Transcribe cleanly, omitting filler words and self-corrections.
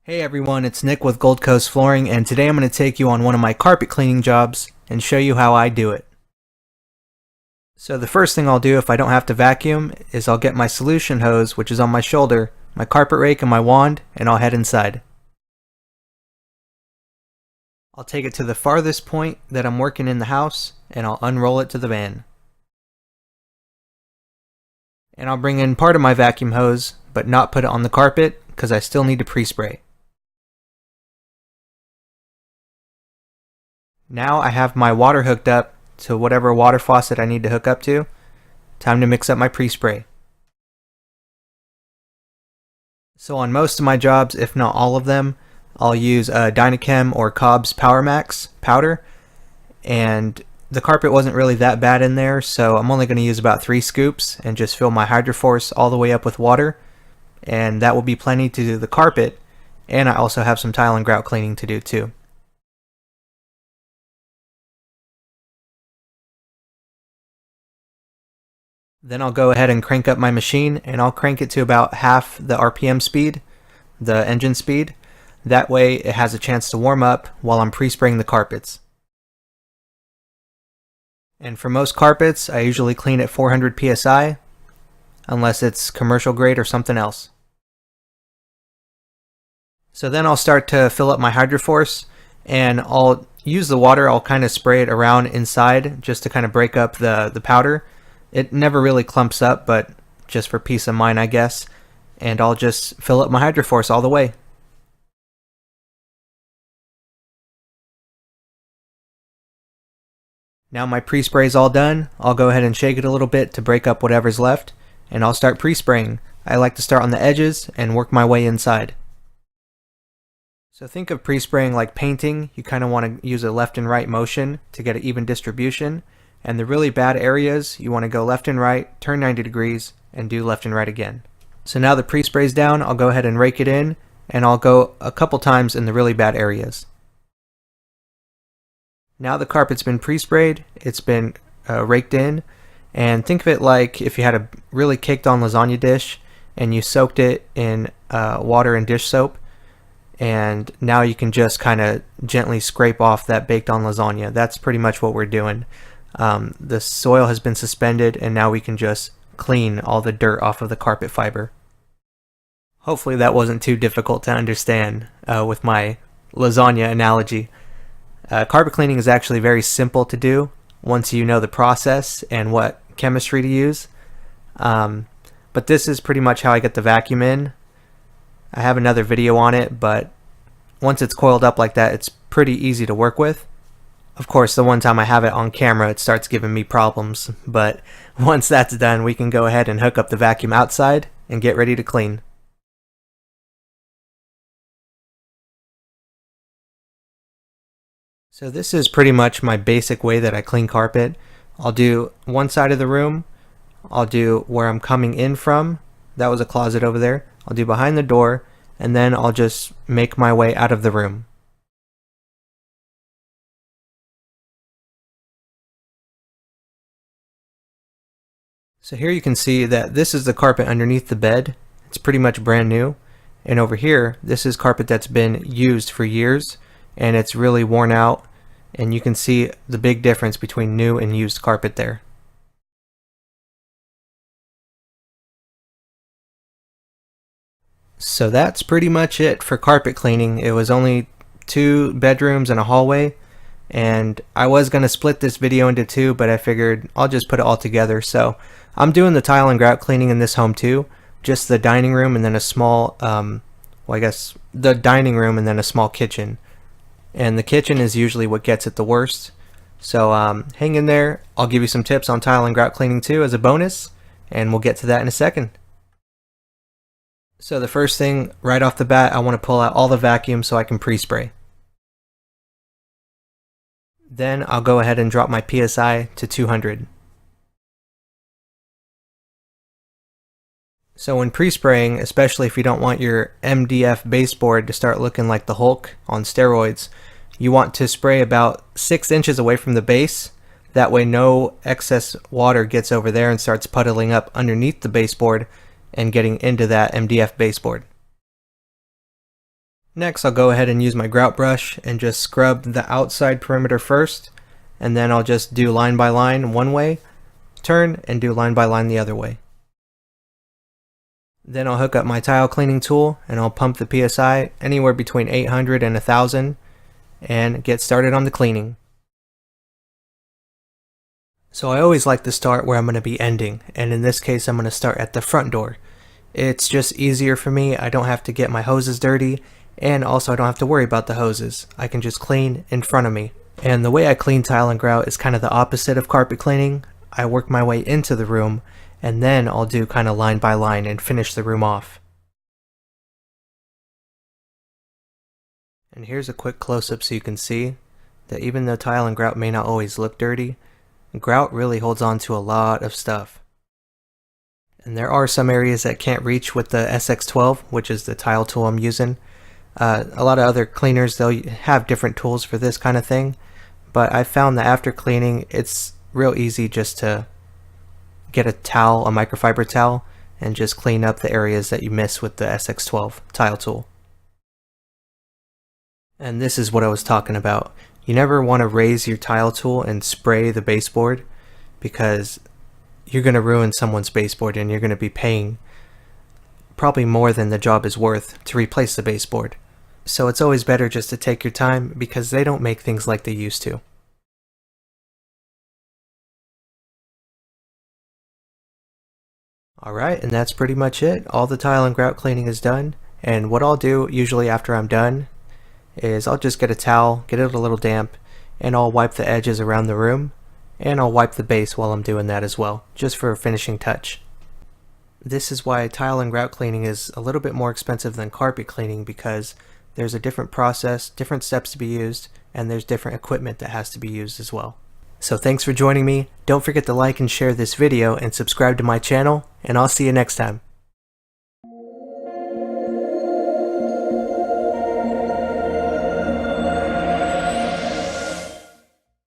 Hey everyone, it's Nick with Gold Coast Flooring, and today I'm going to take you on one of my carpet cleaning jobs and show you how I do it. So the first thing I'll do if I don't have to vacuum is I'll get my solution hose, which is on my shoulder, my carpet rake and my wand, and I'll head inside. I'll take it to the farthest point that I'm working in the house and I'll unroll it to the van. And I'll bring in part of my vacuum hose, but not put it on the carpet because I still need to pre-spray. Now I have my water hooked up to whatever water faucet I need to hook up to. Time to mix up my pre-spray. So on most of my jobs, if not all of them, I'll use Dynachem or Cobb's Power Max powder. And the carpet wasn't really that bad in there, so I'm only going to use about 3 scoops and just fill my hydroforce all the way up with water. And that will be plenty to do the carpet. And I also have some tile and grout cleaning to do too. Then I'll go ahead and crank up my machine, and I'll crank it to about half the RPM speed, the engine speed. That way it has a chance to warm up while I'm pre-spraying the carpets. And for most carpets, I usually clean at 400 psi, unless it's commercial grade or something else. So then I'll start to fill up my hydroforce, and I'll use the water, I'll kind of spray it around inside just to kind of break up the powder. It never really clumps up, but just for peace of mind, I guess. And I'll just fill up my hydroforce all the way. Now my pre-spray is all done. I'll go ahead and shake it a little bit to break up whatever's left, and I'll start pre-spraying. I like to start on the edges and work my way inside. So think of pre-spraying like painting. You kind of want to use a left and right motion to get an even distribution. And the really bad areas, you want to go left and right, turn 90 degrees, and do left and right again. So now the pre-spray's down, I'll go ahead and rake it in, and I'll go a couple times in the really bad areas. Now the carpet's been pre-sprayed, it's been raked in, and think of it like if you had a really caked on lasagna dish, and you soaked it in water and dish soap, and now you can just kind of gently scrape off that baked on lasagna. That's pretty much what we're doing. The soil has been suspended, and now we can just clean all the dirt off of the carpet fiber. Hopefully that wasn't too difficult to understand with my lasagna analogy. Carpet cleaning is actually very simple to do once you know the process and what chemistry to use. But this is pretty much how I get the vacuum in. I have another video on it, but once it's coiled up like that, it's pretty easy to work with. Of course, the one time I have it on camera, it starts giving me problems, but once that's done, we can go ahead and hook up the vacuum outside and get ready to clean. So this is pretty much my basic way that I clean carpet. I'll do one side of the room, I'll do where I'm coming in from, that was a closet over there, I'll do behind the door, and then I'll just make my way out of the room. So here you can see that this is the carpet underneath the bed. It's pretty much brand new. And over here, this is carpet that's been used for years, and it's really worn out. And you can see the big difference between new and used carpet there. So that's pretty much it for carpet cleaning. It was only 2 bedrooms and a hallway. And I was going to split this video into 2, but I figured I'll just put it all together. So I'm doing the tile and grout cleaning in this home too, just the dining room and then a small, I guess the dining room and then a small kitchen. And the kitchen is usually what gets it the worst. So hang in there, I'll give you some tips on tile and grout cleaning too as a bonus, and we'll get to that in a second. So the first thing right off the bat, I want to pull out all the vacuum so I can pre-spray. Then I'll go ahead and drop my PSI to 200. So when pre-spraying, especially if you don't want your MDF baseboard to start looking like the Hulk on steroids, you want to spray about 6 inches away from the base. That way no excess water gets over there and starts puddling up underneath the baseboard and getting into that MDF baseboard. Next, I'll go ahead and use my grout brush and just scrub the outside perimeter first, and then I'll just do line by line one way, turn, and do line by line the other way. Then I'll hook up my tile cleaning tool and I'll pump the PSI anywhere between 800 and 1000 and get started on the cleaning. So I always like to start where I'm going to be ending, and in this case I'm going to start at the front door. It's just easier for me. I don't have to get my hoses dirty, and also I don't have to worry about the hoses. I can just clean in front of me. And the way I clean tile and grout is kind of the opposite of carpet cleaning. I work my way into the room, and then I'll do kind of line by line and finish the room off. And here's a quick close-up so you can see that even though tile and grout may not always look dirty, grout really holds on to a lot of stuff. And there are some areas that can't reach with the SX12, which is the tile tool I'm using. A lot of other cleaners, they'll have different tools for this kind of thing, but I found that after cleaning, it's real easy just to get a towel, a microfiber towel, and just clean up the areas that you miss with the SX12 tile tool. And this is what I was talking about. You never want to raise your tile tool and spray the baseboard, because you're going to ruin someone's baseboard and you're going to be paying probably more than the job is worth to replace the baseboard. So it's always better just to take your time, because they don't make things like they used to. Alright, and that's pretty much it. All the tile and grout cleaning is done, and what I'll do usually after I'm done is I'll just get a towel, get it a little damp, and I'll wipe the edges around the room, and I'll wipe the base while I'm doing that as well, just for a finishing touch. This is why tile and grout cleaning is a little bit more expensive than carpet cleaning, because there's a different process, different steps to be used, and there's different equipment that has to be used as well. So thanks for joining me. Don't forget to like and share this video and subscribe to my channel, and I'll see you next time.